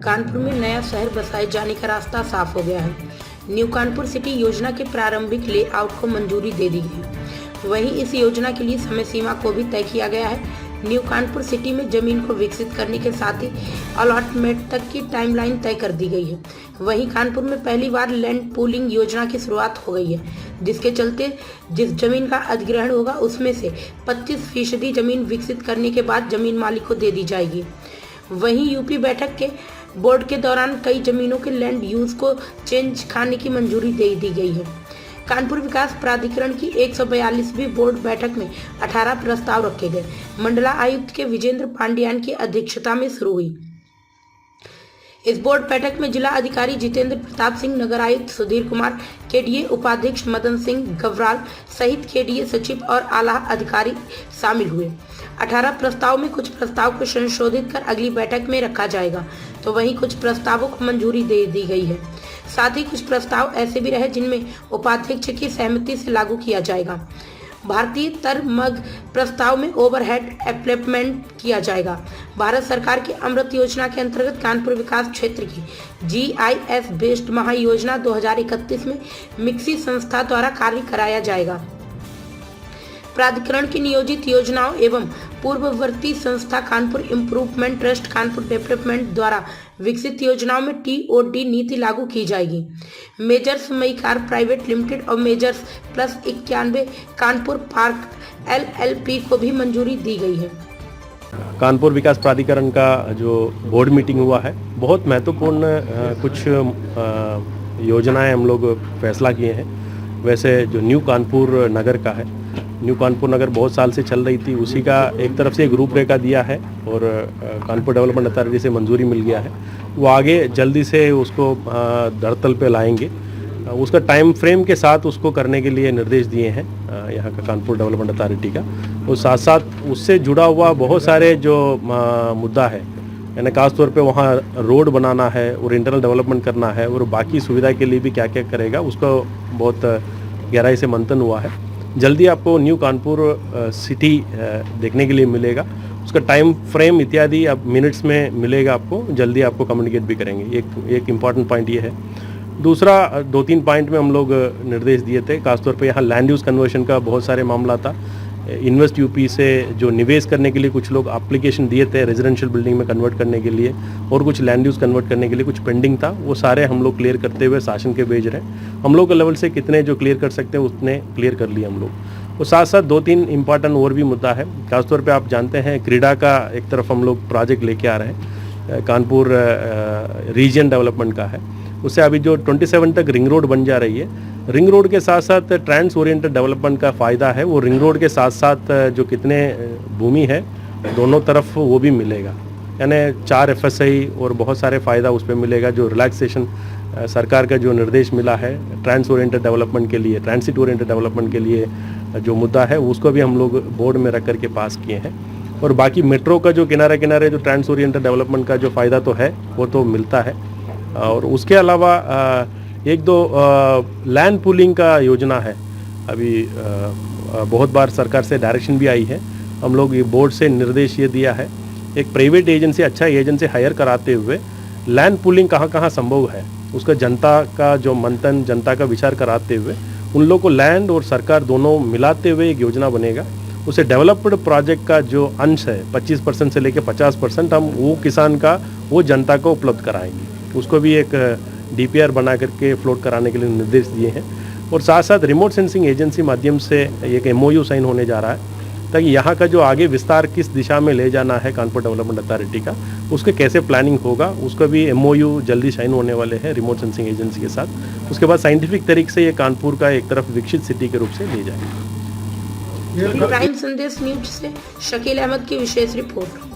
कानपुर में नया शहर बसाए जाने का रास्ता साफ हो गया है। न्यू कानपुर सिटी योजना के प्रारंभिक लेआउट को मंजूरी दे दी गई है। वहीं इस योजना के लिए समय सीमा को भी तय किया गया है। न्यू कानपुर सिटी में जमीन को विकसित करने के साथ ही अलॉटमेंट तक की टाइमलाइन तय कर दी गई है। वहीं कानपुर में पहली बार लैंड पूलिंग योजना की शुरुआत हो गई है, जिसके चलते जिस जमीन का अधिग्रहण होगा उसमें से 25% जमीन विकसित करने के बाद जमीन मालिक को दे दी जाएगी। वहीं यूपी बैठक के बोर्ड के दौरान कई जमीनों के लैंड यूज को चेंज खाने की मंजूरी दे दी गई है। कानपुर विकास प्राधिकरण की 142वीं बोर्ड बैठक में 18 प्रस्ताव रखे गए। मंडला आयुक्त के विजेंद्र पांड्यान की अध्यक्षता में शुरू हुई। इस बोर्ड बैठक में जिला अधिकारी जितेंद्र प्रताप सिंह, नगर आयुक्त सुधीर कुमार, केडीए उपाध्यक्ष मदन सिंह गवराल सहित केडीए सचिव और आला अधिकारी शामिल हुए। 18 प्रस्ताव में कुछ प्रस्ताव को संशोधित कर अगली बैठक में रखा जाएगा, तो वहीं कुछ प्रस्तावों को मंजूरी दे दी गई है। साथ ही कुछ प्रस्ताव ऐसे भी रहे जिनमें उपाध्यक्ष की सहमति से लागू किया जाएगा। भारतीय तरमग प्रस्ताव में ओवरहेड एप्लेपमेंट किया जाएगा। भारत सरकार की अमृत योजना के अंतर्गत कानपुर विकास क्षेत्र की GIS बेस्ड महायोजना 2031 में मिक्सी संस्था द्वारा कार्य कराया जाएगा। प्राधिकरण की नियोजित योजनाओं एवं पूर्ववर्ती संस्था Kanpur improvement trust Kanpur development द्वारा विकसित योजनाओं में TOD नीति लागू की जाएगी। मेजर्स मईकार प्राइवेट लिमिटेड और मेजर्स +91 कानपुर पार्क LLP को भी मंजूरी दी गई है। कानपुर विकास प्राधिकरण का जो बोर्ड मीटिंग हुआ है, बहुत महत्वपूर्ण कुछ योजनाएं हम लोग फैसला किए हैं। वैसे जो न्यू कानपुर नगर का है, न्यू कानपुर नगर बहुत साल से चल रही थी, उसी का एक तरफ से एक रूपरेखा दिया है और कानपुर डेवलपमेंट अथॉरिटी से मंजूरी मिल गया है। वो आगे जल्दी से उसको धरातल पे लाएंगे। उसका टाइम फ्रेम के साथ उसको करने के लिए निर्देश दिए हैं यहाँ का कानपुर डेवलपमेंट अथॉरिटी का। और साथ साथ उससे जुड़ा हुआ बहुत सारे जो मुद्दा है, यानी खासतौर पे वहाँ रोड बनाना है और इंटरनल डेवलपमेंट करना है और बाकी सुविधा के लिए भी क्या क्या करेगा, उसका बहुत गहराई से मंथन हुआ है। जल्दी आपको न्यू कानपुर सिटी देखने के लिए मिलेगा। उसका टाइम फ्रेम इत्यादि अब मिनट्स में मिलेगा आपको, जल्दी आपको कम्युनिकेट भी करेंगे। एक इम्पॉर्टेंट पॉइंट ये है। दूसरा 2-3 पॉइंट में हम लोग निर्देश दिए थे, खासतौर पे यहाँ लैंड यूज़ कन्वर्शन का बहुत सारे मामला था। इन्वेस्ट यूपी से जो निवेश करने के लिए कुछ लोग एप्लीकेशन दिए थे रेजिडेंशियल बिल्डिंग में कन्वर्ट करने के लिए, और कुछ लैंड यूज़ कन्वर्ट करने के लिए कुछ पेंडिंग था, वो सारे हम लोग क्लियर करते हुए शासन के भेज रहे हैं। हम लोग के लेवल से कितने जो क्लियर कर सकते हैं उतने क्लियर कर लिए हम लोग। और साथ साथ 2-3 इम्पॉर्टेंट और भी मुद्दा है। खासतौर पे आप जानते हैं क्रीडा का एक तरफ हम लोग प्रोजेक्ट लेके आ रहे हैं, कानपुर रीजन डेवलपमेंट का है। उससे अभी जो 27 तक रिंग रोड बन जा रही है, रिंग रोड के साथ साथ ट्रांस ओरिएंटेड डेवलपमेंट का फ़ायदा है। वो रिंग रोड के साथ साथ जो कितने भूमि है दोनों तरफ वो भी मिलेगा, यानी 4 FSI और बहुत सारे फ़ायदा उस पर मिलेगा। जो रिलैक्सेशन सरकार का जो निर्देश मिला है ट्रांस ओरिएंटेड डेवलपमेंट के लिए, ट्रांसिट ओरिएंटेड डेवलपमेंट के लिए जो मुद्दा है उसको भी हम लोग बोर्ड में रख करके पास किए हैं। और बाकी मेट्रो का जो किनारे किनारे जो ट्रांस ओरिएंटेड डेवलपमेंट का जो फ़ायदा तो है वो तो मिलता है। और उसके अलावा 1-2 लैंड पूलिंग का योजना है। अभी बहुत बार सरकार से डायरेक्शन भी आई है। हम लोग ये बोर्ड से निर्देश ये दिया है, एक प्राइवेट एजेंसी, अच्छा एजेंसी हायर कराते हुए लैंड पूलिंग कहाँ कहाँ संभव है उसका जनता का जो मंथन, जनता का विचार कराते हुए उन लोगों को लैंड और सरकार दोनों मिलाते हुए एक योजना बनेगा। उसे डेवलप्ड प्रोजेक्ट का जो अंश है 25% से लेकर 50% हम वो किसान का, वो जनता को उपलब्ध कराएंगे। उसको भी एक DPR बना करके फ्लोट कराने के लिए निर्देश दिए हैं। और साथ साथ रिमोट सेंसिंग एजेंसी माध्यम से एक MOU साइन होने जा रहा है, ताकि यहाँ का जो आगे विस्तार किस दिशा में ले जाना है कानपुर डेवलपमेंट अथॉरिटी का, उसके कैसे प्लानिंग होगा, उसका भी MOU जल्दी साइन होने वाले हैं रिमोट सेंसिंग एजेंसी के साथ। उसके बाद साइंटिफिक तरीके से ये कानपुर का एक तरफ विकसित सिटी के रूप से ले जाएगा। प्राइम संदेश न्यूज से शकील अहमद की विशेष रिपोर्ट।